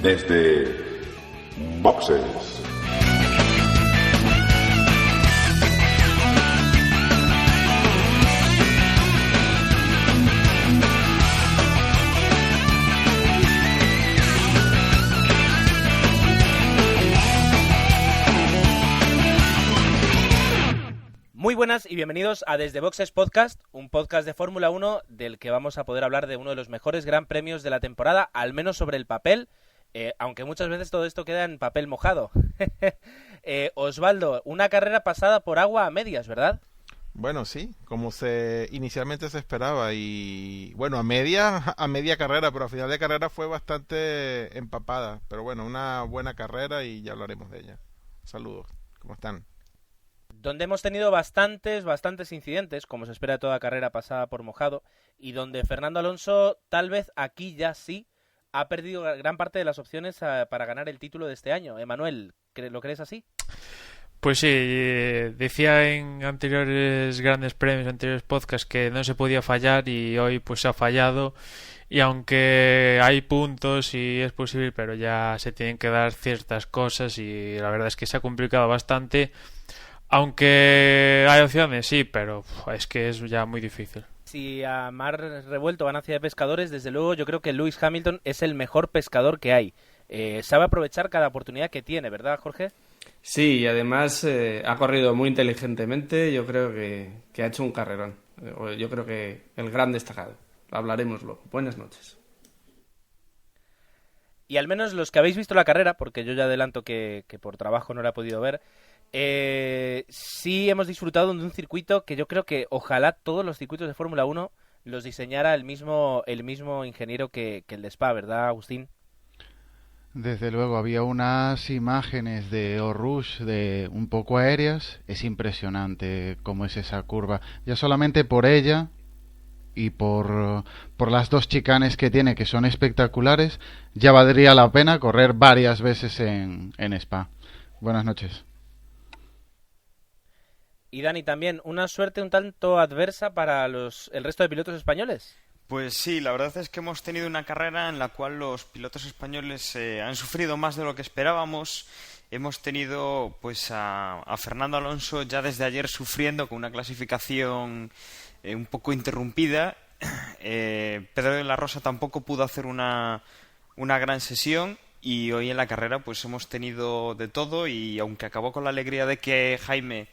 desde Boxes. Muy buenas y bienvenidos a Desde Boxes Podcast, un podcast de Fórmula 1 del que vamos a poder hablar de uno de los mejores gran premios de la temporada, al menos sobre el papel, aunque muchas veces todo esto queda en papel mojado. Osvaldo, una carrera pasada por agua a medias, ¿verdad? Bueno, sí, como inicialmente se esperaba y bueno, a media carrera, pero a final de carrera fue bastante empapada, pero bueno, una buena carrera y ya hablaremos de ella. Saludos, ¿cómo están? Donde hemos tenido bastantes incidentes, como se espera de toda carrera pasada por mojado, y donde Fernando Alonso, tal vez aquí ya sí, ha perdido gran parte de las opciones para ganar el título de este año. Emanuel, ¿lo crees así? Pues sí, decía en anteriores grandes premios, anteriores podcasts, que no se podía fallar y hoy pues se ha fallado. Y aunque hay puntos y es posible, pero ya se tienen que dar ciertas cosas y la verdad es que se ha complicado bastante. Aunque hay opciones, sí, pero es que es ya muy difícil. Si a mar revuelto van hacia de pescadores, desde luego yo creo que Lewis Hamilton es el mejor pescador que hay. Sabe aprovechar cada oportunidad que tiene, ¿verdad, Jorge? Sí, y además ha corrido muy inteligentemente. Yo creo que ha hecho un carrerón. Yo creo que el gran destacado. Hablaremos luego. Buenas noches. Y al menos los que habéis visto la carrera, porque yo ya adelanto que por trabajo no la he podido ver, sí hemos disfrutado de un circuito que yo creo que ojalá todos los circuitos de Fórmula 1 los diseñara el mismo ingeniero que el de Spa, ¿verdad, Agustín? Desde luego, había unas imágenes de Eau Rouge de un poco aéreas. Es impresionante cómo es esa curva. Ya solamente por ella y por las dos chicanes que tiene, que son espectaculares, ya valdría la pena correr varias veces en Spa. Buenas noches. Y Dani, también, una suerte un tanto adversa para el resto de pilotos españoles. Pues sí, la verdad es que hemos tenido una carrera en la cual los pilotos españoles han sufrido más de lo que esperábamos. Hemos tenido pues a Fernando Alonso ya desde ayer sufriendo con una clasificación un poco interrumpida. Pedro de la Rosa tampoco pudo hacer una gran sesión. Y hoy en la carrera pues hemos tenido de todo, y aunque acabó con la alegría de que Jaime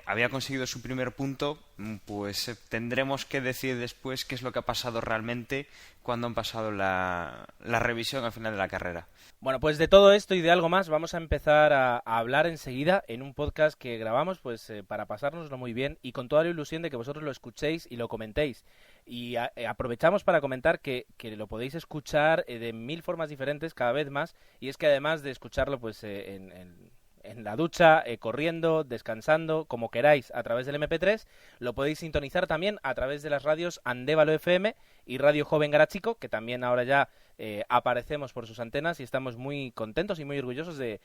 había conseguido su primer punto, pues tendremos que decir después qué es lo que ha pasado realmente cuando han pasado la revisión al final de la carrera. Bueno, pues de todo esto y de algo más vamos a empezar a hablar enseguida en un podcast que grabamos pues para pasárnoslo muy bien y con toda la ilusión de que vosotros lo escuchéis y lo comentéis. Y aprovechamos para comentar que lo podéis escuchar de mil formas diferentes cada vez más, y es que además de escucharlo pues en la ducha, corriendo, descansando, como queráis, a través del MP3, lo podéis sintonizar también a través de las radios Andévalo FM y Radio Joven Garachico, que también ahora ya aparecemos por sus antenas y estamos muy contentos y muy orgullosos de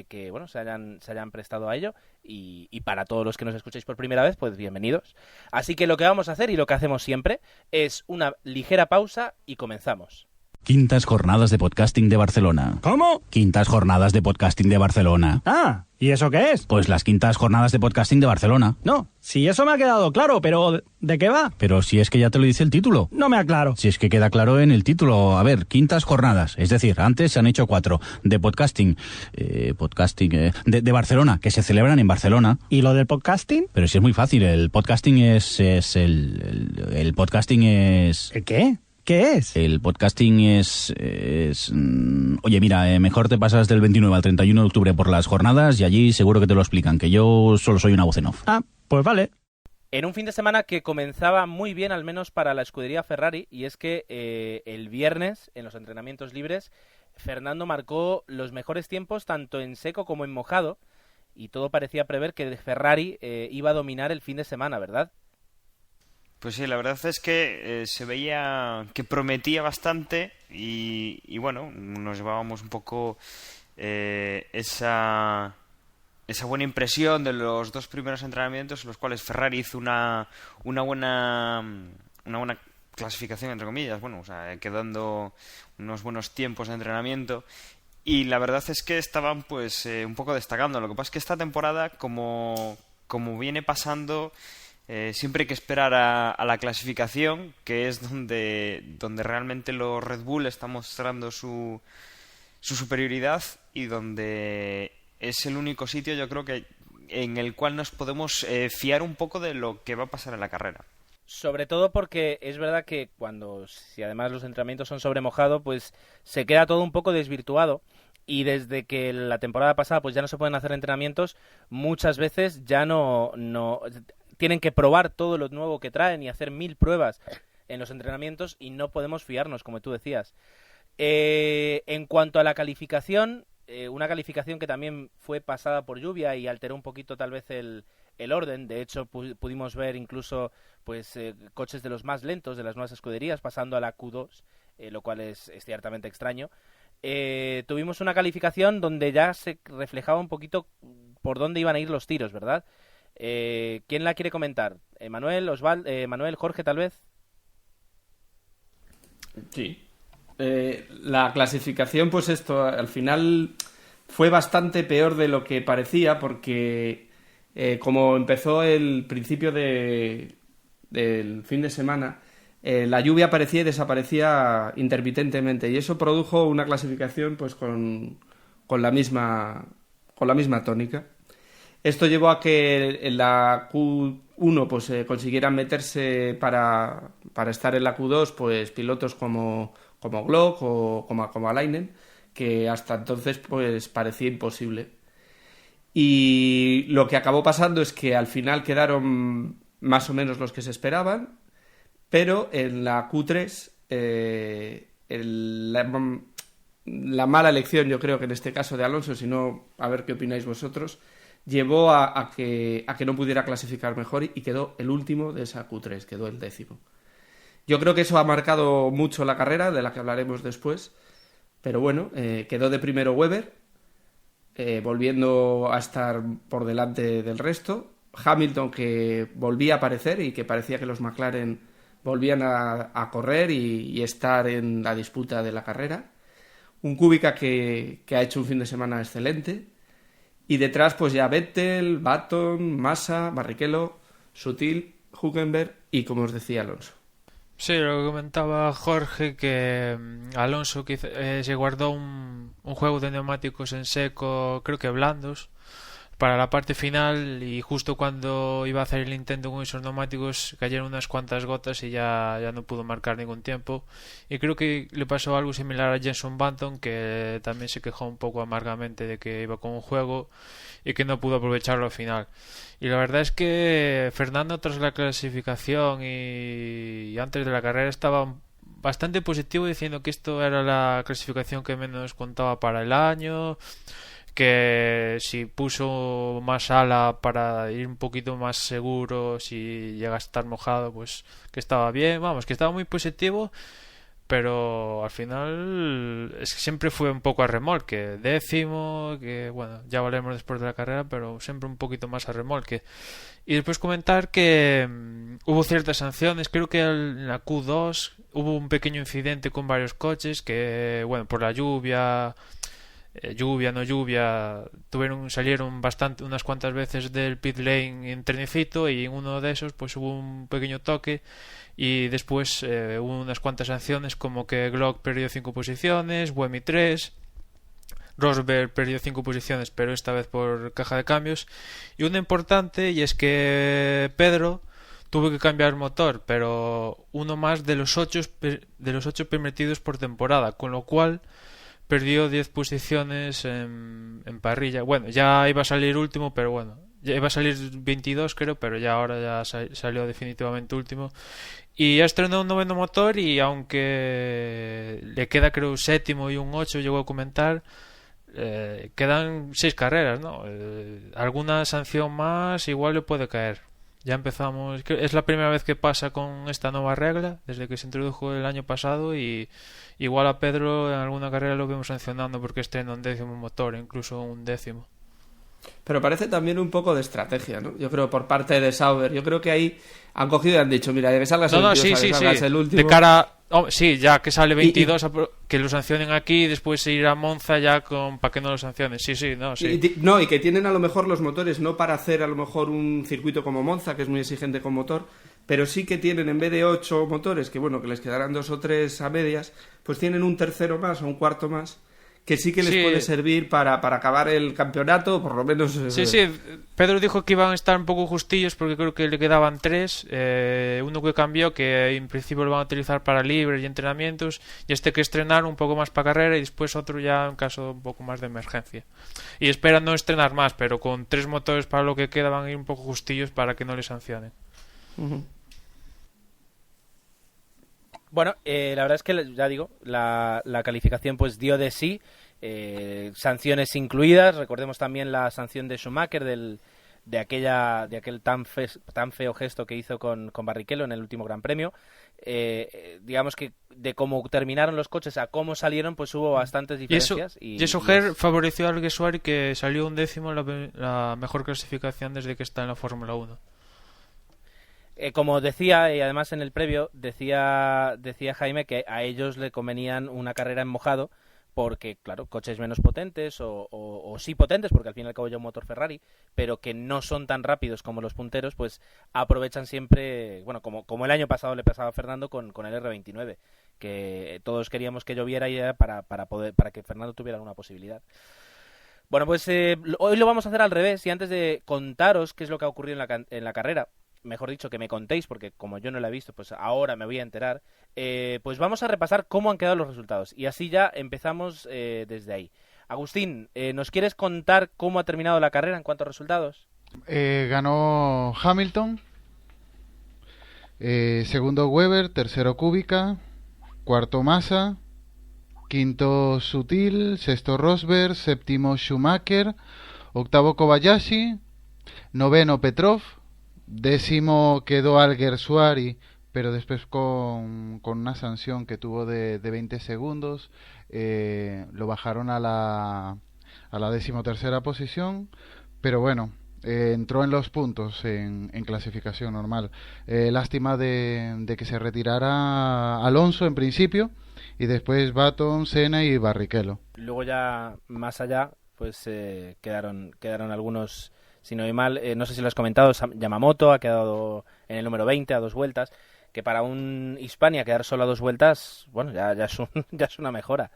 que bueno se hayan prestado a ello, y para todos los que nos escucháis por primera vez, pues bienvenidos. Así que lo que vamos a hacer y lo que hacemos siempre es una ligera pausa y comenzamos. Quintas Jornadas de Podcasting de Barcelona. ¿Cómo? Quintas Jornadas de Podcasting de Barcelona. Ah, ¿y eso qué es? Pues las Quintas Jornadas de Podcasting de Barcelona. No, si eso me ha quedado claro, pero ¿de qué va? Pero si es que ya te lo dice el título. No me aclaro. Si es que queda claro en el título. A ver, Quintas Jornadas. Es decir, antes se han hecho 4 de podcasting. De Barcelona, que se celebran en Barcelona. ¿Y lo del podcasting? Pero si es muy fácil. El podcasting el podcasting es... ¿El qué? ¿Qué es? El podcasting oye, mira, mejor te pasas del 29 al 31 de octubre por las jornadas y allí seguro que te lo explican, que yo solo soy una voz en off. Ah, pues vale. En un fin de semana que comenzaba muy bien, al menos para la escudería Ferrari, y es que el viernes, en los entrenamientos libres, Fernando marcó los mejores tiempos tanto en seco como en mojado, y todo parecía prever que Ferrari iba a dominar el fin de semana, ¿verdad? Pues sí, la verdad es que se veía que prometía bastante y bueno, nos llevábamos un poco esa buena impresión de los dos primeros entrenamientos en los cuales Ferrari hizo una buena clasificación, entre comillas, bueno, o sea, quedando unos buenos tiempos de entrenamiento. Y la verdad es que estaban pues un poco destacando. Lo que pasa es que esta temporada, como viene pasando, siempre hay que esperar a la clasificación, que es donde realmente los Red Bull están mostrando su superioridad y donde es el único sitio, yo creo, que en el cual nos podemos fiar un poco de lo que va a pasar en la carrera. Sobre todo porque es verdad que si además los entrenamientos son sobre mojado, pues se queda todo un poco desvirtuado. Y desde que la temporada pasada pues ya no se pueden hacer entrenamientos, muchas veces ya no tienen que probar todo lo nuevo que traen y hacer 1000 pruebas en los entrenamientos y no podemos fiarnos, como tú decías. En cuanto a la calificación, una calificación que también fue pasada por lluvia y alteró un poquito tal vez el orden. De hecho, pudimos ver incluso pues coches de los más lentos de las nuevas escuderías pasando a la Q2, lo cual es ciertamente extraño. Tuvimos una calificación donde ya se reflejaba un poquito por dónde iban a ir los tiros, ¿verdad? ¿Quién la quiere comentar? Manuel, Manuel, Jorge, tal vez. Sí. La clasificación, pues esto, al final fue bastante peor de lo que parecía, porque como empezó el principio del fin de semana, la lluvia aparecía y desaparecía intermitentemente, y eso produjo una clasificación pues con la misma tónica. Esto llevó a que en la Q1 pues consiguieran meterse para estar en la Q2 pues pilotos como Glock o como Alainen, que hasta entonces pues parecía imposible. Y lo que acabó pasando es que al final quedaron más o menos los que se esperaban, pero en la Q3 la mala elección, yo creo que en este caso de Alonso, si no, a ver qué opináis vosotros, llevó a que no pudiera clasificar mejor y quedó el último de esa Q3, quedó el 10º. Yo creo que eso ha marcado mucho la carrera, de la que hablaremos después, pero bueno, quedó de primero Webber, volviendo a estar por delante del resto. Hamilton, que volvía a aparecer y que parecía que los McLaren volvían a correr y estar en la disputa de la carrera. Un Kubica que ha hecho un fin de semana excelente. Y detrás pues ya Vettel, Button, Massa, Barrichello, Sutil, Hülkenberg y, como os decía, Alonso. Sí, lo que comentaba Jorge, que Alonso se guardó un juego de neumáticos en seco, creo que blandos, para la parte final, y justo cuando iba a hacer el intento con esos neumáticos cayeron unas cuantas gotas y ya no pudo marcar ningún tiempo. Y creo que le pasó algo similar a Jenson Button, que también se quejó un poco amargamente de que iba con un juego y que no pudo aprovecharlo al final. Y la verdad es que Fernando, tras la clasificación y antes de la carrera, estaba bastante positivo, diciendo que esto era la clasificación que menos contaba para el año, que si puso más ala para ir un poquito más seguro si llega a estar mojado, pues que estaba bien, vamos, que estaba muy positivo. Pero al final es que siempre fue un poco a remolque, 10º, que bueno, ya hablaremos después de la carrera, pero siempre un poquito más a remolque. Y después comentar que hubo ciertas sanciones. Creo que en la Q2 hubo un pequeño incidente con varios coches que, bueno, por la lluvia, no lluvia, salieron unas cuantas veces del pit lane en trenecito, y en uno de esos pues hubo un pequeño toque. Y después hubo unas cuantas sanciones, como que Glock perdió 5 posiciones, Buemi 3, Rosberg perdió 5 posiciones, pero esta vez por caja de cambios. Y una importante, y es que Pedro tuvo que cambiar motor, pero uno más de los 8 permitidos por temporada, con lo cual perdió 10 posiciones en parrilla. Bueno, ya iba a salir último, pero bueno, ya iba a salir 22 creo, pero ya ahora ya salió definitivamente último. Y ya estrenó un noveno motor, y aunque le queda creo 7º y un 8, llegó a comentar, quedan 6 carreras, ¿no? Alguna sanción más igual le puede caer. Ya empezamos, es la primera vez que pasa con esta nueva regla desde que se introdujo el año pasado, y igual a Pedro en alguna carrera lo vemos sancionando porque estrena un 10º motor, incluso un 10º. Pero parece también un poco de estrategia, ¿no? Yo creo por parte de Sauber. Yo creo que ahí han cogido y han dicho, mira, de que salgas el 22, sí. salgas el último. De cara... sí, ya que sale 22, que lo sancionen aquí y después ir a Monza ya para que no lo sancionen. Sí. Y que tienen a lo mejor los motores no para hacer a lo mejor un circuito como Monza, que es muy exigente con motor, pero sí que tienen, en vez de 8 motores, que bueno, que les quedarán 2 o 3 a medias, pues tienen un tercero más o un cuarto más, que sí que les puede servir para acabar el campeonato, por lo menos... Sí. Pedro dijo que iban a estar un poco justillos porque creo que le quedaban 3. Uno que cambió, que en principio lo van a utilizar para libres y entrenamientos, y este que estrenar un poco más para carrera, y después otro ya en caso un poco más de emergencia. Y esperan no estrenar más, pero con 3 motores para lo que queda van a ir un poco justillos para que no les sancionen. Uh-huh. Bueno, la verdad es que, ya digo, la calificación pues dio de sí, sanciones incluidas. Recordemos también la sanción de Schumacher de aquel tan feo gesto que hizo con Barrichello en el último Gran Premio. Digamos que de cómo terminaron los coches a cómo salieron, pues hubo bastantes diferencias. Y eso favoreció al Alguersuari, que salió 11º, la mejor clasificación desde que está en la Fórmula 1. Como decía, y además en el previo, decía Jaime que a ellos le convenían una carrera en mojado porque, claro, coches menos potentes o sí potentes, porque al fin y al cabo ya un motor Ferrari, pero que no son tan rápidos como los punteros, pues aprovechan siempre, bueno, como el año pasado le pasaba a Fernando con el R29, que todos queríamos que lloviera y era para que Fernando tuviera una posibilidad. Bueno, pues hoy lo vamos a hacer al revés, y antes de contaros qué es lo que ha ocurrido en la carrera, mejor dicho, que me contéis, porque como yo no la he visto, pues ahora me voy a enterar, pues vamos a repasar cómo han quedado los resultados. Y así ya empezamos desde ahí. Agustín, ¿nos quieres contar cómo ha terminado la carrera en cuanto a resultados? Ganó Hamilton, segundo Webber, tercero Kubica, cuarto Massa, quinto Sutil, sexto Rosberg, séptimo Schumacher, octavo Kobayashi, noveno Petrov, décimo quedó Alguersuari, pero después con una sanción que tuvo de 20 segundos, lo bajaron a la 13ª posición, pero bueno, entró en los puntos en clasificación normal. Lástima de que se retirara Alonso en principio, y después Button, Senna y Barrichello. Luego ya más allá, pues quedaron algunos... Si no hay mal, no sé si lo has comentado, Yamamoto ha quedado en el número 20 a 2 vueltas, que para un Hispania quedar solo a 2 vueltas, bueno, ya es una mejora.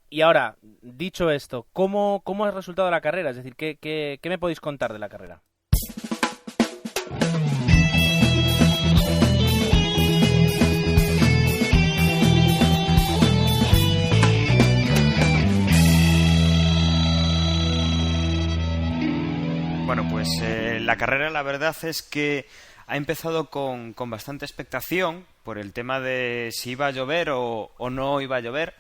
Y ahora, dicho esto, ¿cómo ha resultado la carrera? Es decir, ¿qué me podéis contar de la carrera? Bueno, pues la carrera, la verdad es que ha empezado con bastante expectación por el tema de si iba a llover o no iba a llover.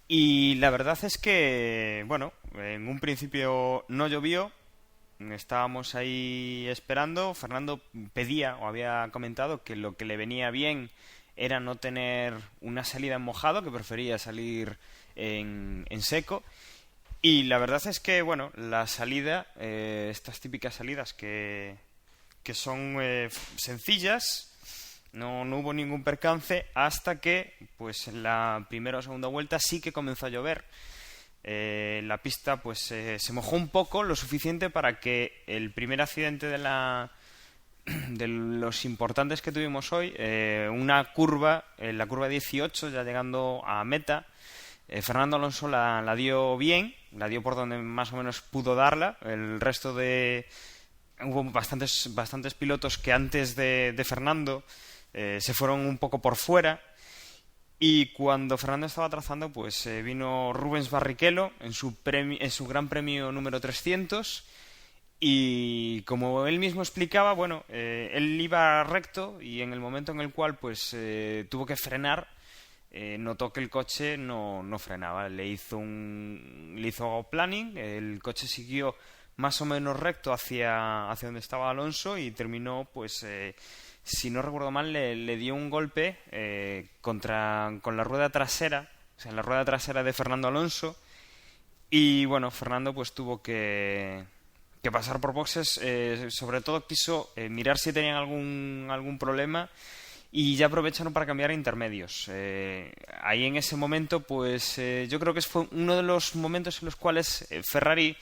Y la verdad es que, bueno, en un principio no llovió. Estábamos ahí esperando. Fernando pedía o había comentado que lo que le venía bien era no tener una salida en mojado, que prefería salir en seco. Y la verdad es que, bueno, la salida, estas típicas salidas que son sencillas, no hubo ningún percance hasta que, pues en la primera o segunda vuelta sí que comenzó a llover. La pista, pues se mojó un poco, lo suficiente para que el primer accidente de los importantes que tuvimos hoy, una curva, la curva 18, ya llegando a meta, Fernando Alonso la dio bien, la dio por donde más o menos pudo darla. El resto hubo bastantes pilotos que antes de Fernando se fueron un poco por fuera, y cuando Fernando estaba trazando, pues vino Rubens Barrichello en su Gran Premio número 300, y como él mismo explicaba, bueno, él iba recto, y en el momento en el cual pues tuvo que frenar, notó que el coche no frenaba. Le hizo planning, el coche siguió más o menos recto hacia donde estaba Alonso, y terminó, pues si no recuerdo mal, le dio un golpe con la rueda trasera, o sea, en la rueda trasera de Fernando Alonso, Y bueno, Fernando pues tuvo que pasar por boxes, sobre todo quiso mirar si tenían algún problema y ya aprovecharon para cambiar a intermedios. Ahí en ese momento pues yo creo que fue uno de los momentos en los cuales Ferrari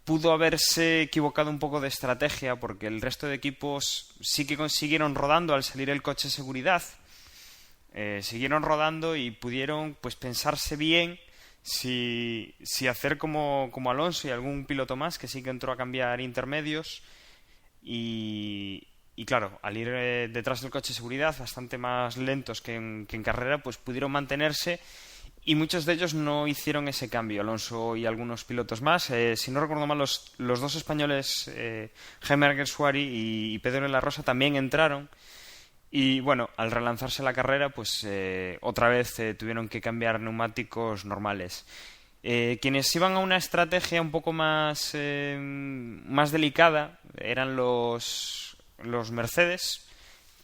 pudo haberse equivocado un poco de estrategia, porque el resto de equipos sí que consiguieron rodando al salir el coche de seguridad, siguieron rodando y pudieron pues pensarse bien si hacer como Alonso y algún piloto más que sí que entró a cambiar intermedios y claro, al ir detrás del coche de seguridad bastante más lentos que en carrera, pues pudieron mantenerse y muchos de ellos no hicieron ese cambio. Alonso y algunos pilotos más, si no recuerdo mal, los dos españoles, Jaime Alguersuari y Pedro de la Rosa, también entraron. Y bueno, al relanzarse la carrera, pues otra vez tuvieron que cambiar neumáticos normales. Quienes iban a una estrategia un poco más delicada eran los Mercedes,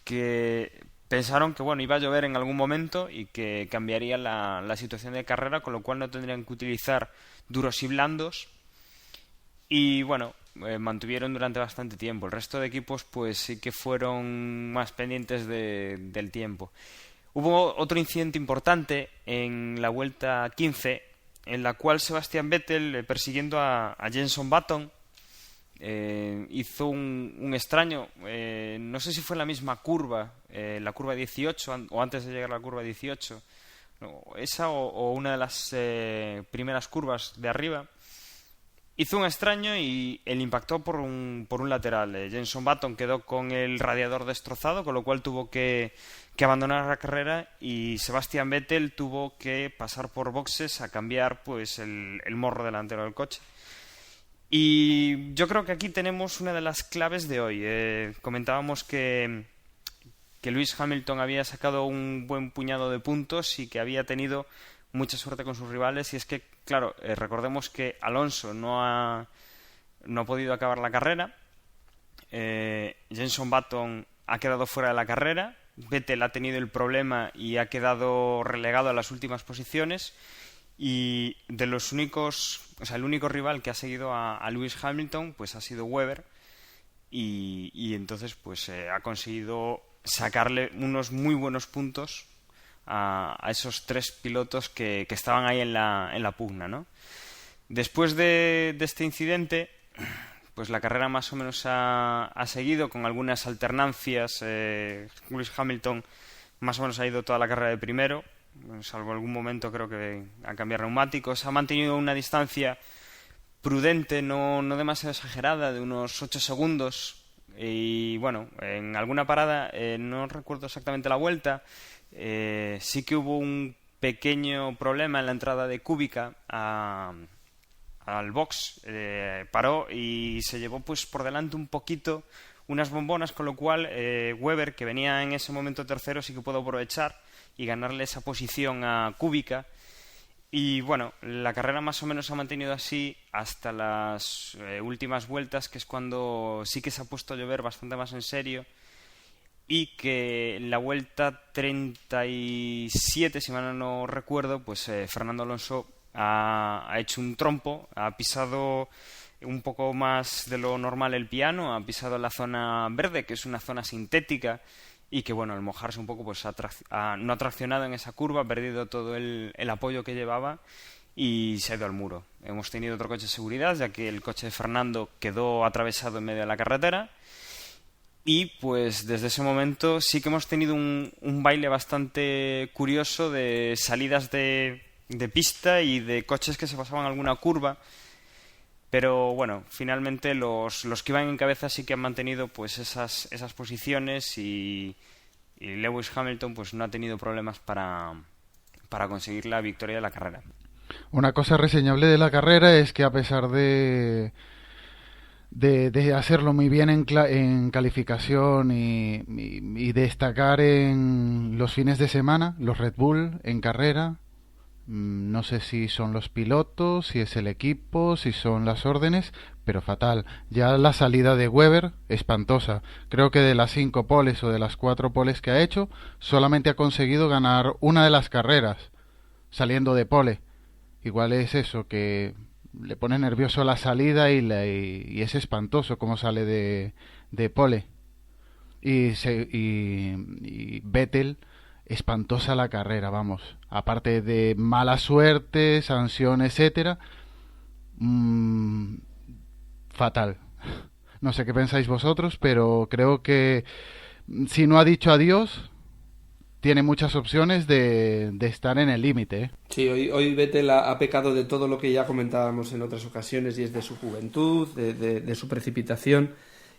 que pensaron que bueno, iba a llover en algún momento y que cambiaría la situación de carrera, con lo cual no tendrían que utilizar duros y blandos. Y bueno, mantuvieron durante bastante tiempo. El resto de equipos pues sí que fueron más pendientes del tiempo. Hubo otro incidente importante en la vuelta 15, en la cual Sebastian Vettel, persiguiendo a Jenson Button, hizo un extraño, no sé si fue en la misma curva, la curva 18 o antes de llegar a la curva 18, no, esa o una de las primeras curvas de arriba. Hizo un extraño y él impactó por un lateral. Jenson Button quedó con el radiador destrozado, con lo cual tuvo que abandonar la carrera, y Sebastian Vettel tuvo que pasar por boxes a cambiar pues el morro delantero del coche. Y yo creo que aquí tenemos una de las claves de hoy. Comentábamos que Lewis Hamilton había sacado un buen puñado de puntos y que había tenido mucha suerte con sus rivales, y es que, claro, recordemos que Alonso no ha podido acabar la carrera, Jenson Button ha quedado fuera de la carrera, Vettel ha tenido el problema y ha quedado relegado a las últimas posiciones, y de los únicos, o sea, el único rival que ha seguido a Lewis Hamilton pues ha sido Webber, y entonces pues ha conseguido sacarle unos muy buenos puntos a esos tres pilotos que estaban ahí en la pugna, ¿no? Después de este incidente, pues la carrera más o menos ha seguido con algunas alternancias. Lewis Hamilton más o menos ha ido toda la carrera de primero, salvo algún momento creo que a cambiar neumáticos. Ha mantenido una distancia prudente, no demasiado exagerada, de unos 8 segundos. Y bueno, en alguna parada, no recuerdo exactamente la vuelta, sí que hubo un pequeño problema en la entrada de Kubica al box, paró y se llevó pues por delante un poquito unas bombonas, con lo cual Webber, que venía en ese momento tercero, sí que pudo aprovechar y ganarle esa posición a Kubica. Y bueno, la carrera más o menos se ha mantenido así hasta las últimas vueltas, que es cuando sí que se ha puesto a llover bastante más en serio, y que en la vuelta 37, si mal no recuerdo, pues Fernando Alonso ha hecho un trompo, ha pisado un poco más de lo normal el piano, ha pisado la zona verde, que es una zona sintética, y que bueno, al mojarse un poco pues no ha traccionado en esa curva, ha perdido todo el apoyo que llevaba y se ha ido al muro. Hemos tenido otro coche de seguridad, ya que el coche de Fernando quedó atravesado en medio de la carretera. Y pues desde ese momento sí que hemos tenido un baile bastante curioso de salidas de pista y de coches que se pasaban alguna curva. Pero bueno, finalmente los que iban en cabeza sí que han mantenido pues esas posiciones, y Lewis Hamilton pues no ha tenido problemas para conseguir la victoria de la carrera. Una cosa reseñable de la carrera es que, a pesar de hacerlo muy bien en calificación y destacar en los fines de semana, los Red Bull en carrera, no sé si son los pilotos, si es el equipo, si son las órdenes, pero fatal. Ya la salida de Webber, espantosa. Creo que de las 5 poles o de las 4 poles que ha hecho, solamente ha conseguido ganar una de las carreras, saliendo de pole. igual es eso, que le pone nervioso la salida y es espantoso cómo sale de pole. Y Vettel, espantosa la carrera, vamos. Aparte de mala suerte, sanción, etcétera, fatal. No sé qué pensáis vosotros, pero creo que si no ha dicho adiós, tiene muchas opciones de estar en el límite, ¿eh? Sí, hoy Vettel ha pecado de todo lo que ya comentábamos en otras ocasiones, y es de su juventud, de su precipitación,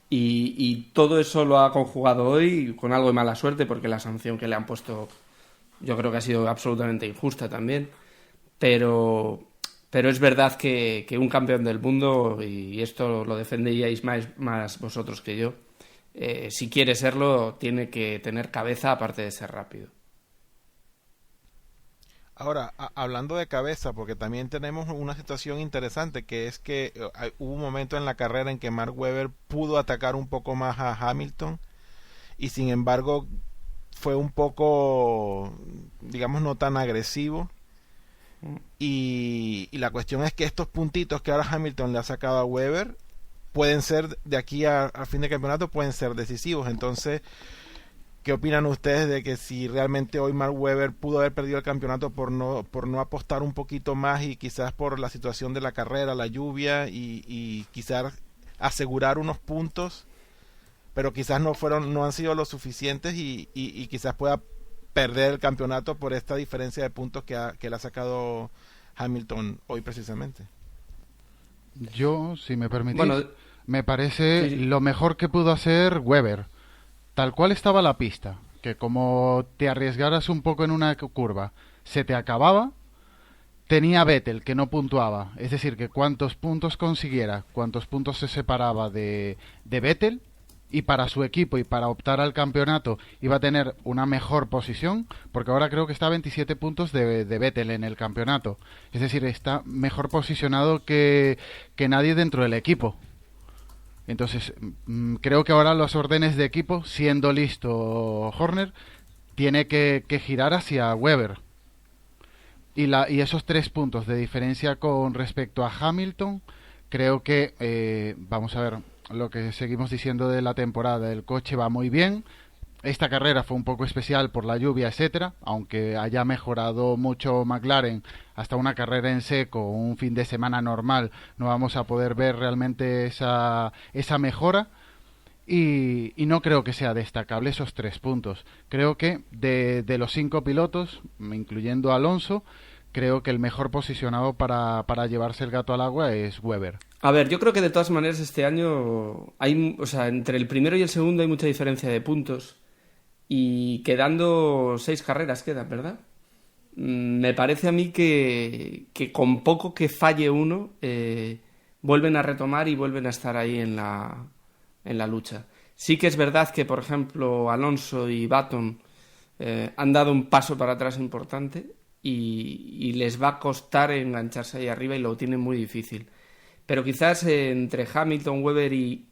y todo eso lo ha conjugado hoy con algo de mala suerte, porque la sanción que le han puesto yo creo que ha sido absolutamente injusta también, pero es verdad que un campeón del mundo, y esto lo defenderíais más vosotros que yo, si quiere serlo, tiene que tener cabeza aparte de ser rápido. Ahora, hablando de cabeza, porque también tenemos una situación interesante, que es que hubo un momento en la carrera en que Mark Webber pudo atacar un poco más a Hamilton, y sin embargo fue un poco, digamos, no tan agresivo. Y la cuestión es que estos puntitos que ahora Hamilton le ha sacado a Webber pueden ser, de aquí a fin de campeonato, pueden ser decisivos. Entonces, ¿qué opinan ustedes de que si realmente hoy Mark Webber pudo haber perdido el campeonato por no apostar un poquito más, y quizás por la situación de la carrera, la lluvia, y quizás asegurar unos puntos, pero quizás no han sido lo suficientes, y quizás pueda perder el campeonato por esta diferencia de puntos que le ha sacado Hamilton hoy precisamente? Yo, si me permitís, Bueno, me parece sí. lo mejor que pudo hacer Webber. Tal cual estaba la pista, que como te arriesgaras un poco en una curva, se te acababa. Tenía Vettel, que no puntuaba, es decir, que cuantos puntos consiguiera, cuantos puntos se separaba de Vettel, y para su equipo y para optar al campeonato iba a tener una mejor posición, porque ahora creo que está a 27 puntos de Vettel en el campeonato. Es decir, está mejor posicionado que nadie dentro del equipo. Entonces, creo que ahora los órdenes de equipo, siendo listo Horner, tiene que girar hacia Webber. Y esos 3 puntos de diferencia con respecto a Hamilton, creo que, vamos a ver, lo que seguimos diciendo de la temporada, el coche va muy bien. Esta carrera fue un poco especial por la lluvia, etcétera, aunque haya mejorado mucho McLaren. Hasta una carrera en seco, un fin de semana normal, no vamos a poder ver realmente esa mejora. Y no creo que sea destacable esos 3 puntos. Creo que de los 5 pilotos, incluyendo Alonso, creo que el mejor posicionado para llevarse el gato al agua es Webber. A ver, yo creo que de todas maneras este año entre el primero y el segundo hay mucha diferencia de puntos, y quedando 6 carreras quedan, ¿verdad? Me parece a mí que con poco que falle uno, vuelven a retomar y vuelven a estar ahí en la lucha. Sí que es verdad que, por ejemplo, Alonso y Button han dado un paso para atrás importante, y les va a costar engancharse ahí arriba, y lo tienen muy difícil. Pero quizás entre Hamilton, Webber y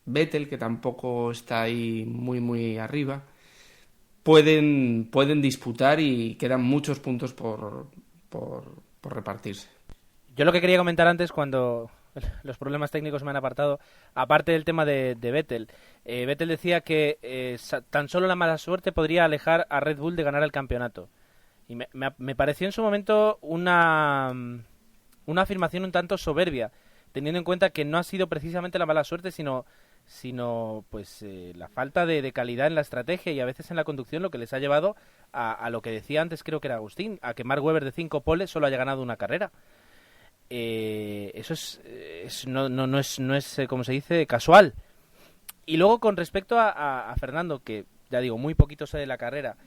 Vettel, que tampoco está ahí muy muy arriba, pueden disputar, y quedan muchos puntos por repartirse. Yo lo que quería comentar antes, cuando los problemas técnicos me han apartado, aparte del tema de Vettel, Vettel decía que tan solo la mala suerte podría alejar a Red Bull de ganar el campeonato. Y me pareció en su momento una afirmación un tanto soberbia, teniendo en cuenta que no ha sido precisamente la mala suerte, sino pues la falta de calidad en la estrategia y a veces en la conducción, lo que les ha llevado a lo que decía antes, creo que era Agustín, a que Mark Webber de 5 poles solo haya ganado una carrera. Eso no es como se dice, casual. Y luego, con respecto a Fernando, que ya digo, muy poquito sé de la carrera,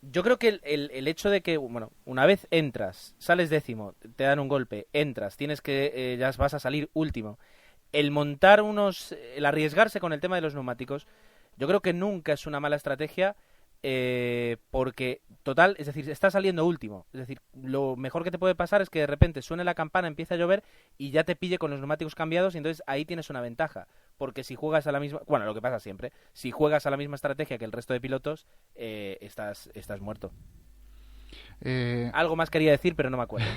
yo creo que el hecho de que, bueno, una vez entras, sales décimo, te dan un golpe, entras, tienes que ya vas a salir último, el montar el arriesgarse con el tema de los neumáticos, yo creo que nunca es una mala estrategia, porque total, es decir, está saliendo último, es decir, lo mejor que te puede pasar es que de repente suene la campana, empieza a llover y ya te pille con los neumáticos cambiados, y entonces ahí tienes una ventaja, porque si juegas a la misma, bueno, lo que pasa siempre, si juegas a la misma estrategia que el resto de pilotos, estás muerto. Algo más quería decir, pero no me acuerdo.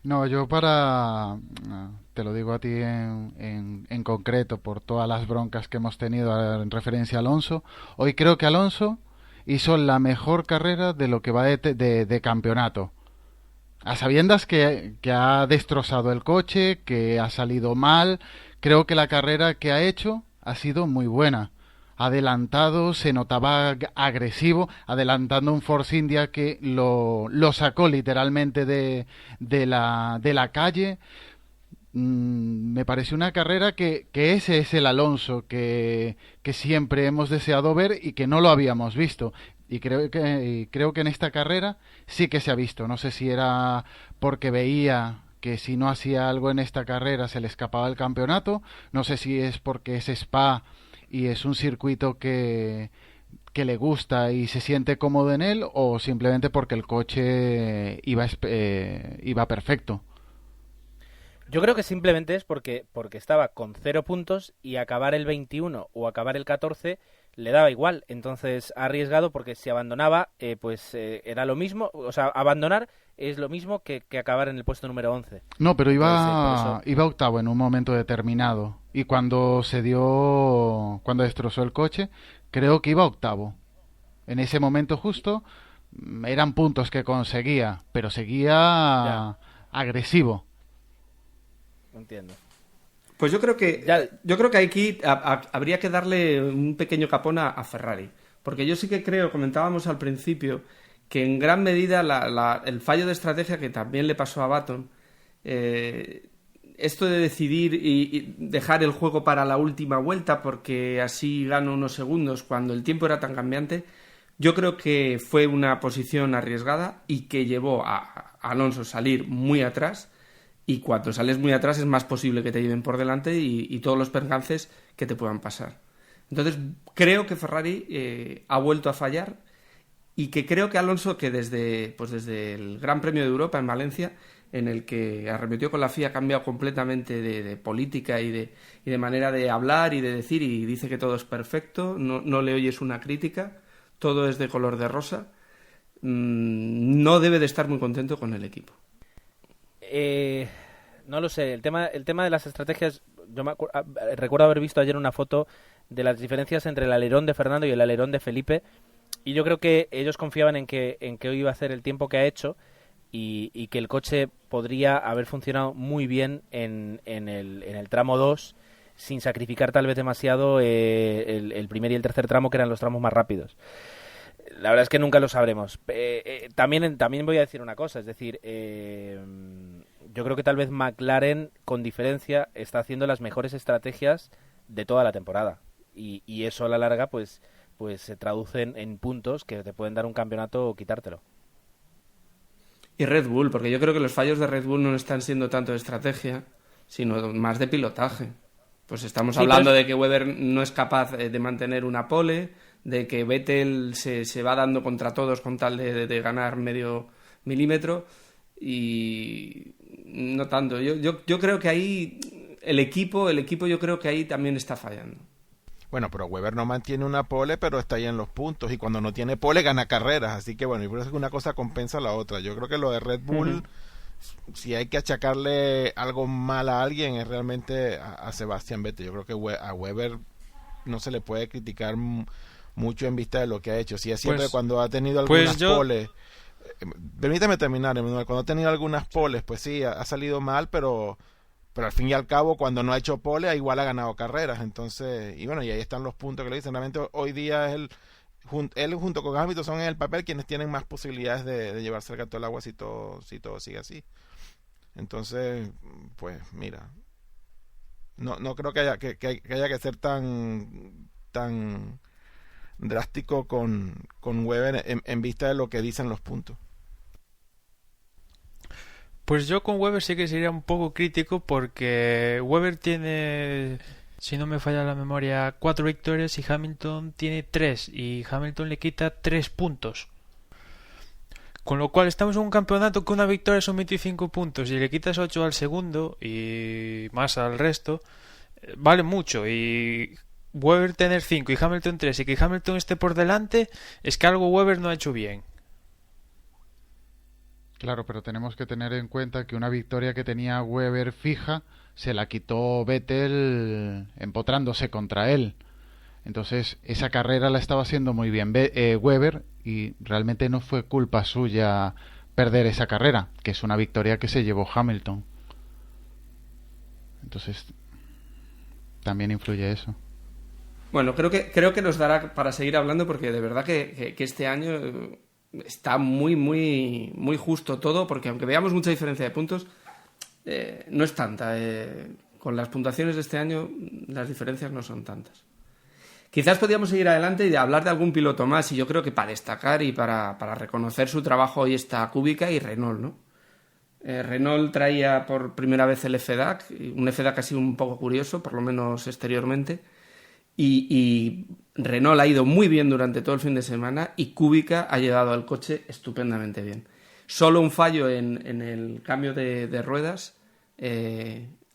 No, yo te lo digo a ti en concreto por todas las broncas que hemos tenido en referencia a Alonso. Hoy creo que Alonso hizo la mejor carrera de lo que va de campeonato. A sabiendas que ha destrozado el coche, que ha salido mal, creo que la carrera que ha hecho ha sido muy buena. Adelantado, se notaba agresivo, adelantando un Force India que lo sacó literalmente de la calle. Me pareció una carrera que ese es el Alonso que siempre hemos deseado ver y que no lo habíamos visto. Y creo que en esta carrera sí que se ha visto. No sé si era porque veía que si no hacía algo en esta carrera se le escapaba el campeonato. No sé si es porque es Spa y es un circuito que le gusta y se siente cómodo en él, o simplemente porque el coche iba perfecto. Yo creo que simplemente es porque estaba con 0 puntos y acabar el 21 o acabar el 14 le daba igual. Entonces ha arriesgado porque si abandonaba, era lo mismo. O sea, abandonar es lo mismo que acabar en el puesto número 11. No, pero iba octavo en un momento determinado. Y cuando destrozó el coche, creo que iba octavo. En ese momento justo eran puntos que conseguía, pero seguía agresivo. Entiendo. Pues yo creo que aquí habría que darle un pequeño capón a Ferrari, porque yo sí que creo, comentábamos al principio, que en gran medida el fallo de estrategia que también le pasó a Button, esto de decidir y dejar el juego para la última vuelta porque así gano unos segundos cuando el tiempo era tan cambiante, yo creo que fue una posición arriesgada y que llevó a Alonso a salir muy atrás. Y cuando sales muy atrás es más posible que te lleven por delante y todos los percances que te puedan pasar. Entonces creo que Ferrari ha vuelto a fallar y que creo que Alonso, que desde el Gran Premio de Europa en Valencia, en el que arremetió con la FIA, ha cambiado completamente de política y de manera de hablar y de decir, y dice que todo es perfecto, no le oyes una crítica, todo es de color de rosa. No debe de estar muy contento con el equipo. No lo sé, el tema de las estrategias, recuerdo haber visto ayer una foto de las diferencias entre el alerón de Fernando y el alerón de Felipe, y yo creo que ellos confiaban en que hoy iba a hacer el tiempo que ha hecho y que el coche podría haber funcionado muy bien en el tramo 2 sin sacrificar tal vez demasiado el primer y el tercer tramo, que eran los tramos más rápidos. La verdad es que nunca lo sabremos. También voy a decir una cosa, es decir, yo creo que tal vez McLaren, con diferencia, está haciendo las mejores estrategias de toda la temporada. Y eso a la larga, pues se traduce en puntos que te pueden dar un campeonato o quitártelo. Y Red Bull, porque yo creo que los fallos de Red Bull no están siendo tanto de estrategia, sino más de pilotaje. Pues estamos hablando de que Webber no es capaz de mantener una pole, de que Vettel se va dando contra todos con tal de ganar medio milímetro, y no tanto. Yo creo que ahí el equipo yo creo que ahí también está fallando. Bueno, pero Webber no mantiene una pole, pero está ahí en los puntos, y cuando no tiene pole gana carreras, así que bueno, y por eso es que una cosa compensa a la otra. Yo creo que lo de Red Bull, si hay que achacarle algo mal a alguien, es realmente a Sebastian Vettel. Yo creo que a Webber no se le puede criticar mucho en vista de lo que ha hecho. Sí, es siempre cuando ha tenido algunas poles. Permíteme terminar, Emanuel. Cuando ha tenido algunas poles, pues sí, ha salido mal, pero al fin y al cabo, cuando no ha hecho pole, igual ha ganado carreras. Entonces, y bueno, y ahí están los puntos que le dicen. Realmente hoy día es él junto con Hamilton son en el papel quienes tienen más posibilidades de llevarse el gato al agua si todo sigue así. Entonces, pues mira, no creo que haya que ser tan drástico con Webber en vista de lo que dicen los puntos. Pues yo con Webber sí que sería un poco crítico, porque Webber tiene, si no me falla la memoria, 4 victorias y Hamilton tiene 3, y Hamilton le quita 3 puntos. Con lo cual estamos en un campeonato que una victoria son 25 puntos y le quitas 8 al segundo y más al resto, vale mucho. Y Webber tener 5 y Hamilton 3 y que Hamilton esté por delante, es que algo Webber no ha hecho bien. Claro, pero tenemos que tener en cuenta que una victoria que tenía Webber fija se la quitó Vettel empotrándose contra él. Entonces, esa carrera la estaba haciendo muy bien Webber, y realmente no fue culpa suya perder esa carrera, que es una victoria que se llevó Hamilton. Entonces, también influye eso. Bueno, creo que nos dará para seguir hablando, porque de verdad que este año está muy, muy, muy justo todo, porque aunque veamos mucha diferencia de puntos, no es tanta. Con las puntuaciones de este año, las diferencias no son tantas. Quizás podríamos seguir adelante y hablar de algún piloto más, y yo creo que para destacar y para reconocer su trabajo hoy está Kubica y Renault, ¿no? Renault traía por primera vez el FDAC, un FDAC así un poco curioso, por lo menos exteriormente, y Renault ha ido muy bien durante todo el fin de semana, y Kubica ha llevado al coche estupendamente bien. Solo un fallo en el cambio de ruedas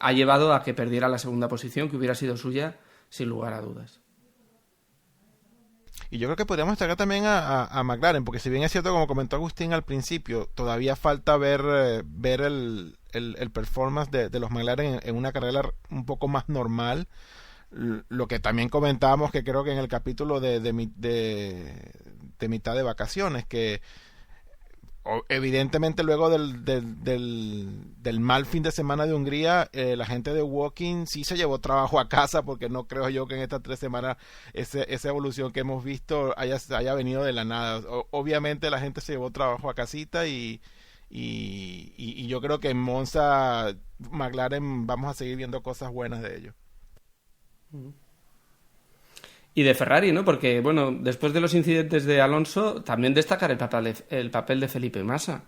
ha llevado a que perdiera la segunda posición, que hubiera sido suya sin lugar a dudas. Y yo creo que podríamos destacar también a McLaren, porque si bien es cierto, como comentó Agustín al principio, todavía falta ver el performance de los McLaren en una carrera un poco más normal. Lo que también comentábamos, que creo que en el capítulo de mitad de vacaciones, que evidentemente luego del mal fin de semana de Hungría, la gente de Woking sí se llevó trabajo a casa, porque no creo yo que en estas 3 semanas esa evolución que hemos visto haya venido de la nada. Obviamente la gente se llevó trabajo a casita, y yo creo que en Monza, McLaren, vamos a seguir viendo cosas buenas de ellos. Y de Ferrari, ¿no? Porque, bueno, después de los incidentes de Alonso, también destacar el papel de Felipe Massa,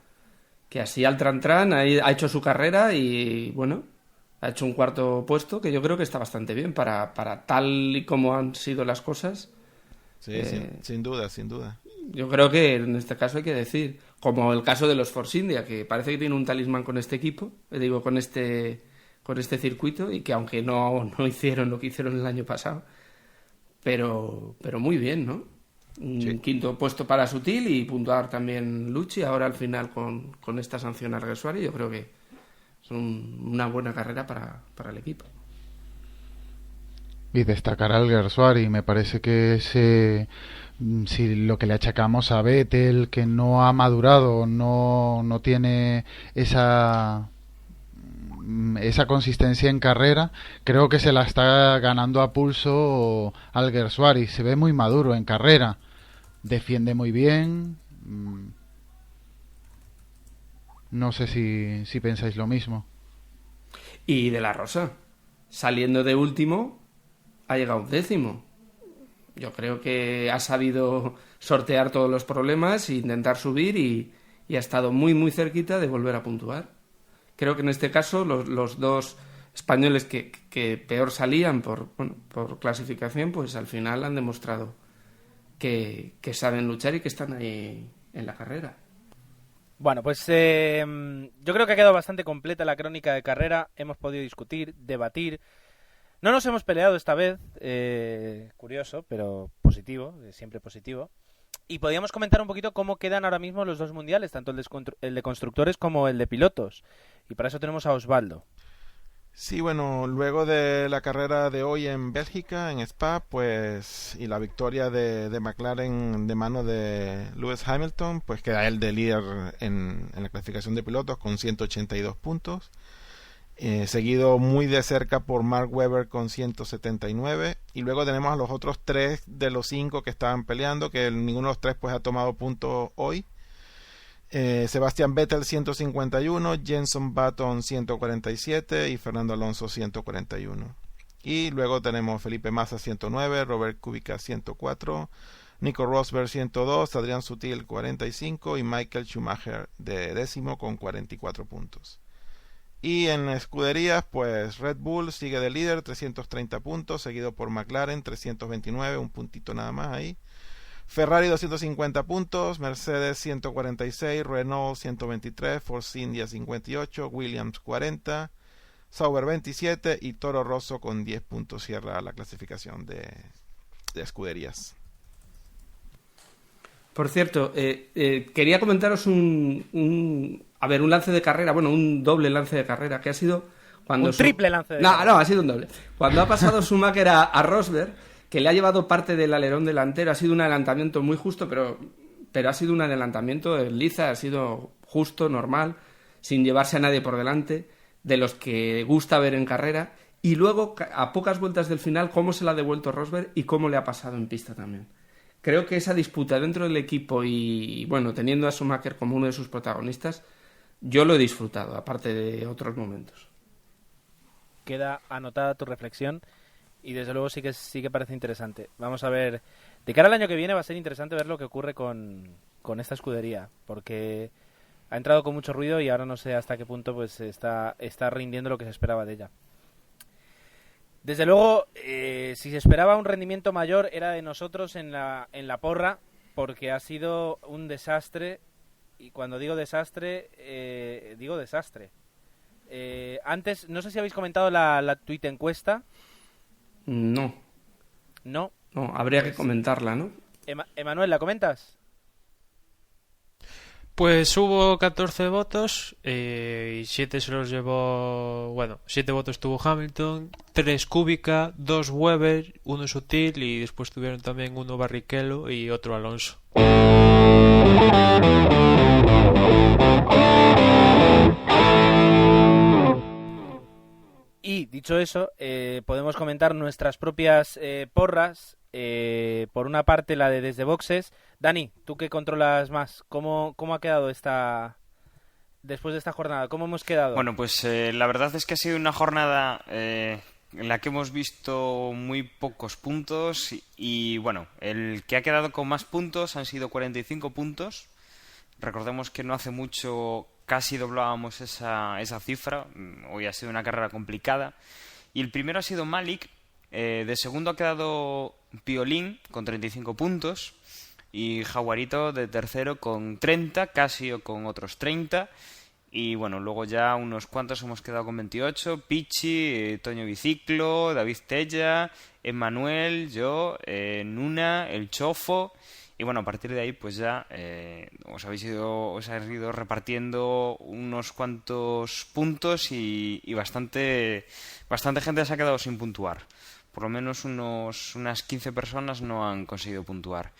que así al tran ha hecho su carrera y, bueno, ha hecho un 4º puesto, que yo creo que está bastante bien para tal y como han sido las cosas. Sí, sin duda. Yo creo que en este caso hay que decir, como el caso de los Force India, que parece que tiene un talismán con este equipo, con este circuito, y que aunque no hicieron lo que hicieron el año pasado, pero muy bien, ¿no? Un 5º puesto para Sutil, y puntuar también Lucci ahora al final con esta sanción a Alguersuari. Yo creo que es una buena carrera para el equipo. Y destacar a Alguersuari, me parece que si lo que le achacamos a Vettel, que no ha madurado, no tiene esa consistencia en carrera, creo que se la está ganando a pulso Alguersuari. Se ve muy maduro en carrera, defiende muy bien. No sé si pensáis lo mismo. Y De La Rosa, saliendo de último, ha llegado 10º. Yo creo que ha sabido sortear todos los problemas e intentar subir, y ha estado muy muy cerquita de volver a puntuar. Creo que en este caso los dos españoles que peor salían por clasificación, pues al final han demostrado que saben luchar y que están ahí en la carrera. Bueno, pues yo creo que ha quedado bastante completa la crónica de carrera. Hemos podido discutir, debatir. No nos hemos peleado esta vez, curioso, pero positivo, siempre positivo. Y podríamos comentar un poquito cómo quedan ahora mismo los dos mundiales, tanto el de constructores como el de pilotos. Y para eso tenemos a Osvaldo. Sí, bueno, luego de la carrera de hoy en Bélgica, en Spa, pues, y la victoria de McLaren de mano de Lewis Hamilton, pues queda él de líder en la clasificación de pilotos con 182 puntos. Seguido muy de cerca por Mark Webber con 179, y luego tenemos a los otros 3 de los 5 que estaban peleando, que ninguno de los 3 pues ha tomado puntos hoy. Sebastian Vettel 151, Jenson Button 147 y Fernando Alonso 141. Y luego tenemos Felipe Massa 109, Robert Kubica 104, Nico Rosberg 102, Adrián Sutil 45 y Michael Schumacher de 10º con 44 puntos. Y en escuderías, pues Red Bull sigue de líder, 330 puntos, seguido por McLaren, 329, un puntito nada más ahí. Ferrari 250 puntos, Mercedes 146, Renault 123, Force India 58, Williams 40, Sauber 27 y Toro Rosso con 10 puntos cierra la clasificación de escuderías. Por cierto, quería comentaros un lance de carrera, bueno, un doble lance de carrera, que ha sido cuando... Un triple lance de carrera. No, ha sido un doble. Cuando ha pasado Schumacher a Rosberg, que le ha llevado parte del alerón delantero, ha sido un adelantamiento muy justo, pero ha sido un adelantamiento liza, ha sido justo, normal, sin llevarse a nadie por delante, de los que gusta ver en carrera, y luego, a pocas vueltas del final, cómo se la ha devuelto Rosberg y cómo le ha pasado en pista también. Creo que esa disputa dentro del equipo y, bueno, teniendo a Schumacher como uno de sus protagonistas, yo lo he disfrutado, aparte de otros momentos. Queda anotada tu reflexión y desde luego sí que parece interesante. Vamos a ver, de cara al año que viene va a ser interesante ver lo que ocurre con esta escudería, porque ha entrado con mucho ruido y ahora no sé hasta qué punto pues está rindiendo lo que se esperaba de ella. Desde luego, si se esperaba un rendimiento mayor era de nosotros en la porra, porque ha sido un desastre, y cuando digo desastre, digo desastre. Antes, no sé si habéis comentado la tuit encuesta. No, habría que comentarla, ¿no? Emanuel, ¿la comentas? Pues hubo 14 votos y 7 se los llevó... Bueno, 7 votos tuvo Hamilton, 3 Kubica, 2 Webber, 1 Sutil y después tuvieron también 1 Barrichello y otro Alonso. Y dicho eso, podemos comentar nuestras propias porras. Por una parte la de Desde Boxes. Dani, tú que controlas más, ¿cómo ha quedado después de esta jornada? ¿Cómo hemos quedado? Bueno, pues la verdad es que ha sido una jornada en la que hemos visto muy pocos puntos y bueno, el que ha quedado con más puntos han sido 45 puntos. Recordemos que no hace mucho casi doblábamos esa cifra. Hoy ha sido una carrera complicada. Y el primero ha sido Malik. De segundo ha quedado Piolín con 35 puntos. Y Jaguarito de tercero con 30, Casio con otros 30. Y bueno, luego ya unos cuantos hemos quedado con 28. Pichi, Toño Biciclo, David Tella, Emmanuel, yo, Nuna, El Chofo. Y bueno, a partir de ahí pues ya os habéis ido repartiendo unos cuantos puntos y bastante gente se ha quedado sin puntuar. Por lo menos unas 15 personas no han conseguido puntuar.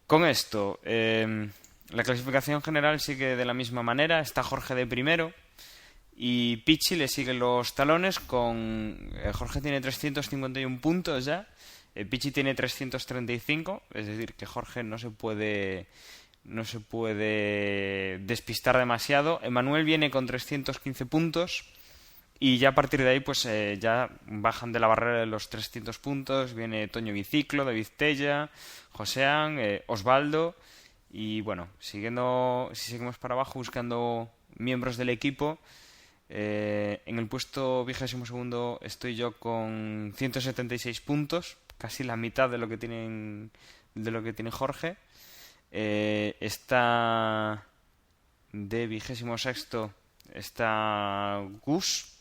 Con esto, la clasificación general sigue de la misma manera. Está Jorge de primero y Pichi le sigue los talones con... Jorge tiene 351 puntos ya. Pichi tiene 335, es decir, que Jorge no se puede despistar demasiado. Emmanuel viene con 315 puntos y ya a partir de ahí pues ya bajan de la barrera de los 300 puntos. Viene Toño Biciclo, David Tella, Josean, Osvaldo y bueno, si seguimos para abajo buscando miembros del equipo. En el puesto 22º estoy yo con 176 puntos, casi la mitad de lo que tiene Jorge. Está de 26º está Gus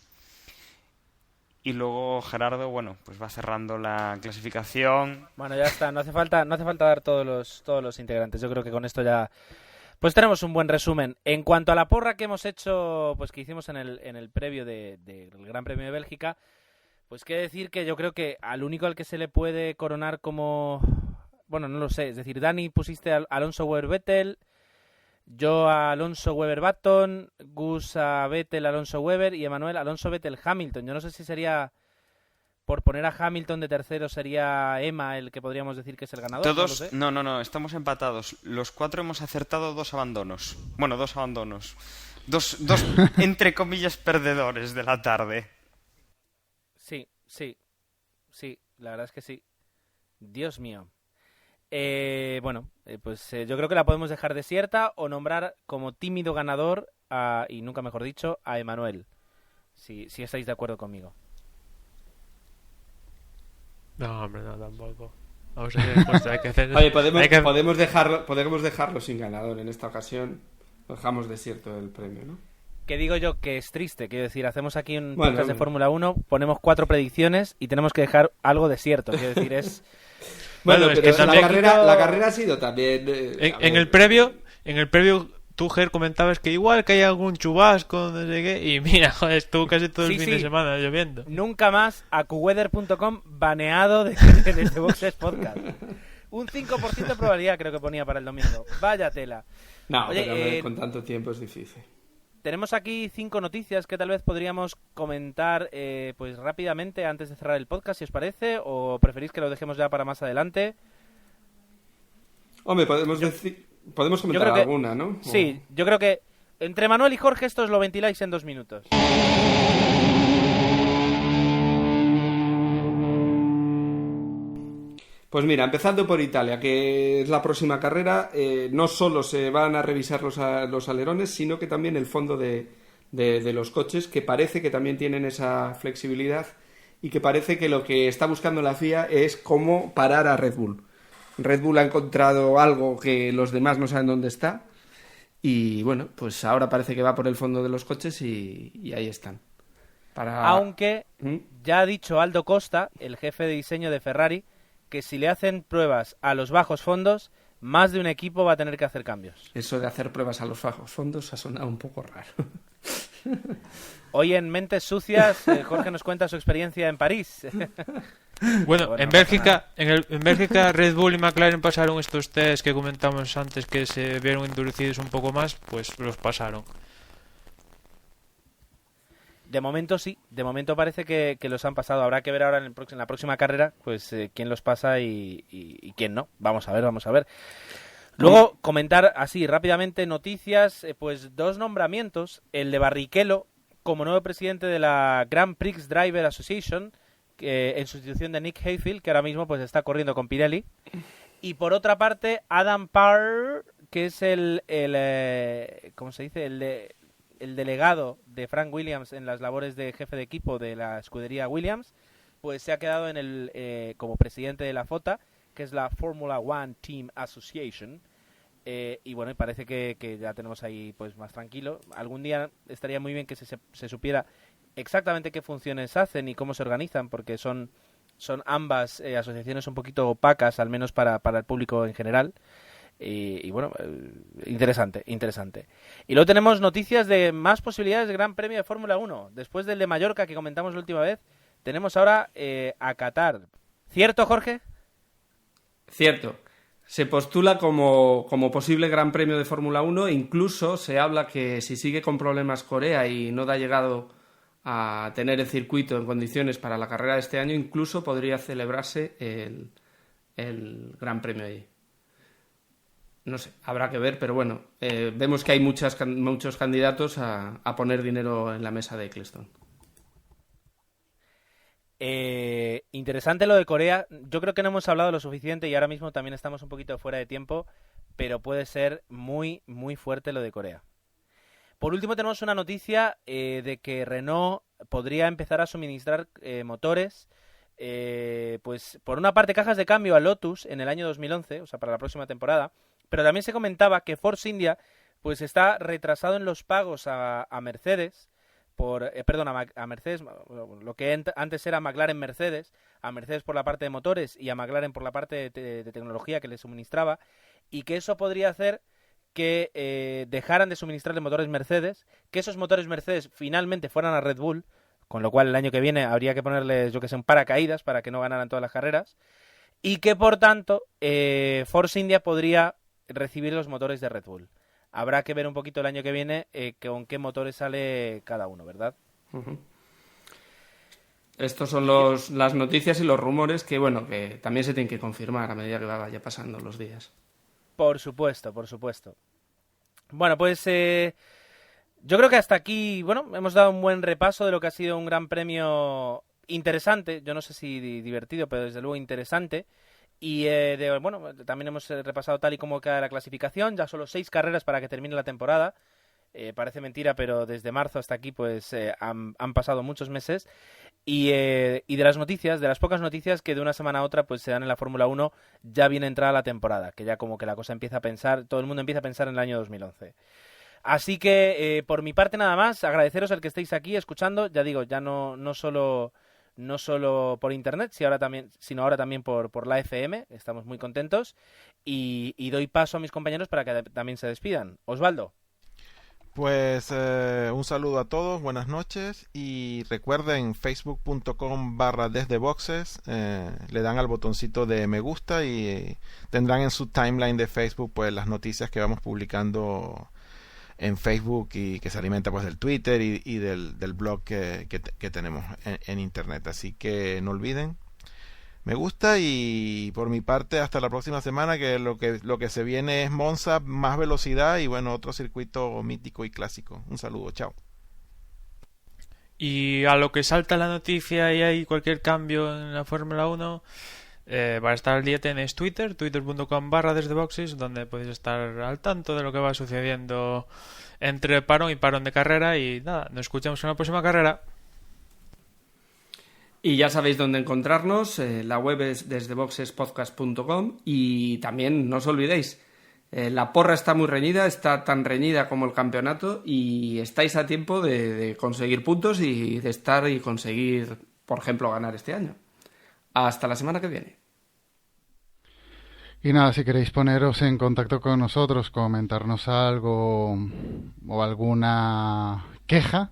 y luego Gerardo, bueno, pues va cerrando la clasificación. Bueno, ya está, no hace falta dar todos los integrantes. Yo creo que con esto ya pues tenemos un buen resumen. En cuanto a la porra que hemos hecho, pues que hicimos en el previo del Gran Premio de Bélgica, pues qué decir que yo creo que al único al que se le puede coronar como... Bueno, no lo sé. Es decir, Dani pusiste a Alonso Weber-Vettel, yo a Alonso Weber-Baton, Gus a Vettel, Alonso Weber y Emanuel Alonso Vettel-Hamilton. Yo no sé si sería... Por poner a Hamilton de tercero sería Emma el que podríamos decir que es el ganador. Todos, no, estamos empatados. Los 4 hemos acertado 2 abandonos. Bueno, 2 abandonos. Dos entre comillas perdedores de la tarde. Sí, la verdad es que sí. Dios mío. Pues yo creo que la podemos dejar desierta o nombrar como tímido ganador y nunca mejor dicho, a Emanuel. Si estáis de acuerdo conmigo. No, hombre, no, tampoco. Vamos a hacer encuesta, hay que hacer... Oye, podemos dejarlo sin ganador en esta ocasión. Lo dejamos desierto del premio, ¿no? Que digo yo que es triste, quiero decir, hacemos aquí un podcast de Fórmula 1, ponemos 4 predicciones y tenemos que dejar algo desierto, quiero decir, es... Bueno, es pero que también la carrera ha sido también... en el previo, tú, Ger, comentabas que igual que hay algún chubasco, no sé qué, y mira, joder, estuvo casi todo el fin de semana lloviendo. Nunca más AcuWeather.com baneado de este Boxes Podcast. Un 5% de probabilidad creo que ponía para el domingo. Vaya tela. No, Oye, pero con tanto tiempo es difícil. Tenemos aquí 5 noticias que tal vez podríamos comentar pues rápidamente antes de cerrar el podcast, si os parece, o preferís que lo dejemos ya para más adelante. Hombre, podemos comentar alguna, ¿no? Sí, yo creo que entre Manuel y Jorge esto os lo ventiláis en 2 minutos. Pues mira, empezando por Italia, que es la próxima carrera, no solo se van a revisar los alerones, sino que también el fondo de los coches, que parece que también tienen esa flexibilidad y que parece que lo que está buscando la FIA es cómo parar a Red Bull. Red Bull ha encontrado algo que los demás no saben dónde está y bueno, pues ahora parece que va por el fondo de los coches y ahí están. Aunque ya ha dicho Aldo Costa, el jefe de diseño de Ferrari, que si le hacen pruebas a los bajos fondos, más de un equipo va a tener que hacer cambios. Eso de hacer pruebas a los bajos fondos ha sonado un poco raro. Hoy en Mentes Sucias, Jorge nos cuenta su experiencia en París. Bueno, en Bélgica, en Bélgica Red Bull y McLaren pasaron estos test que comentamos antes que se vieron endurecidos un poco más, pues los pasaron. De momento sí, de momento parece que los han pasado. Habrá que ver ahora en la próxima carrera pues quién los pasa y quién no. Vamos a ver. Luego, comentar así rápidamente noticias, pues 2 nombramientos. El de Barrichello como nuevo presidente de la Grand Prix Driver Association, en sustitución de Nick Heidfeld, que ahora mismo pues está corriendo con Pirelli. Y por otra parte, Adam Parr, que es ¿cómo se dice? El delegado de Frank Williams en las labores de jefe de equipo de la escudería Williams, pues se ha quedado como presidente de la FOTA, que es la Formula One Team Association, y bueno, parece que ya tenemos ahí pues más tranquilo. Algún día estaría muy bien que se supiera exactamente qué funciones hacen y cómo se organizan, porque son ambas asociaciones un poquito opacas, al menos para el público en general. Y bueno, interesante. Y luego tenemos noticias de más posibilidades de Gran Premio de Fórmula 1. Después del de Mallorca que comentamos la última vez, tenemos ahora a Qatar. ¿Cierto, Jorge? Cierto. Se postula como posible Gran Premio de Fórmula 1 e incluso se habla que si sigue con problemas Corea y no ha llegado a tener el circuito en condiciones para la carrera de este año, incluso podría celebrarse el Gran Premio allí. No sé, habrá que ver, pero bueno, vemos que hay muchos candidatos a poner dinero en la mesa de Eccleston. Interesante lo de Corea. Yo creo que no hemos hablado lo suficiente y ahora mismo también estamos un poquito fuera de tiempo, pero puede ser muy, muy fuerte lo de Corea. Por último tenemos una noticia de que Renault podría empezar a suministrar motores, pues por una parte cajas de cambio a Lotus en el año 2011, o sea para la próxima temporada. Pero también se comentaba que Force India pues está retrasado en los pagos a Mercedes, a Mercedes, lo que antes era McLaren Mercedes, a Mercedes por la parte de motores y a McLaren por la parte de tecnología que le suministraba, y que eso podría hacer que dejaran de suministrarle motores Mercedes, que esos motores Mercedes finalmente fueran a Red Bull, con lo cual el año que viene habría que ponerles, yo que sé, un paracaídas para que no ganaran todas las carreras, y que por tanto Force India podría recibir los motores de Red Bull. Habrá que ver un poquito el año que viene con qué motores sale cada uno, ¿verdad? Uh-huh. Estos son las noticias y los rumores que, bueno, que también se tienen que confirmar a medida que vaya pasando los días. Por supuesto. Bueno, pues yo creo que hasta aquí, bueno, hemos dado un buen repaso de lo que ha sido un gran premio interesante. Yo no sé si divertido, pero desde luego interesante. Y bueno, también hemos repasado tal y como queda la clasificación. Ya solo 6 carreras para que termine la temporada. Parece mentira, pero desde marzo hasta aquí pues han pasado muchos meses. Y de las noticias, de las pocas noticias que de una semana a otra pues se dan en la Fórmula 1, ya viene entrada la temporada, que ya como que la cosa empieza a pensar, todo el mundo empieza a pensar en el año 2011. Así que por mi parte nada más, agradeceros el que estéis aquí escuchando. Ya digo, ya no solo no solo por internet, sino ahora también por la FM. Estamos muy contentos y doy paso a mis compañeros para que también se despidan. Osvaldo. Pues un saludo a todos, buenas noches, y recuerden facebook.com/desdeboxes, le dan al botoncito de me gusta y tendrán en su timeline de Facebook pues las noticias que vamos publicando en Facebook y que se alimenta pues del Twitter y del blog que tenemos en internet. Así que no olviden, me gusta, y por mi parte hasta la próxima semana, que lo que se viene es Monza, más velocidad y bueno, otro circuito mítico y clásico. Un saludo, chao. Y a lo que salta la noticia y hay cualquier cambio en la Fórmula 1, para estar al día tenéis Twitter, twitter.com/desdeboxes, donde podéis estar al tanto de lo que va sucediendo entre parón y parón de carrera. Y nada, nos escuchamos en la próxima carrera. Y ya sabéis dónde encontrarnos, la web es desdeboxespodcast.com, y también no os olvidéis, la porra está muy reñida, está tan reñida como el campeonato, y estáis a tiempo de conseguir puntos y de estar y conseguir, por ejemplo, ganar este año. Hasta la semana que viene. Y nada, si queréis poneros en contacto con nosotros, comentarnos algo o alguna queja,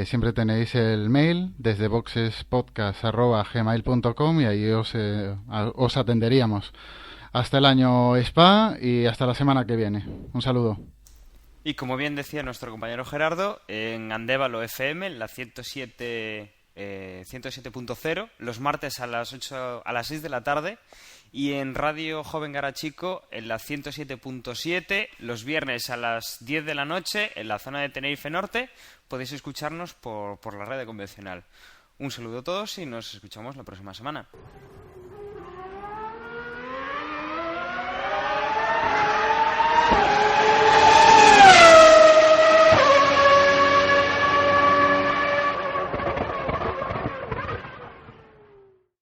siempre tenéis el mail desde boxespodcast@gmail.com y ahí os atenderíamos. Hasta el año Spa y hasta la semana que viene. Un saludo. Y como bien decía nuestro compañero Gerardo, en Andévalo FM, en la 107.0, los martes a las 6 de la tarde, y en Radio Joven Garachico en la 107.7, los viernes a las 10 de la noche en la zona de Tenerife Norte. Podéis escucharnos por la radio convencional. Un saludo a todos y nos escuchamos la próxima semana.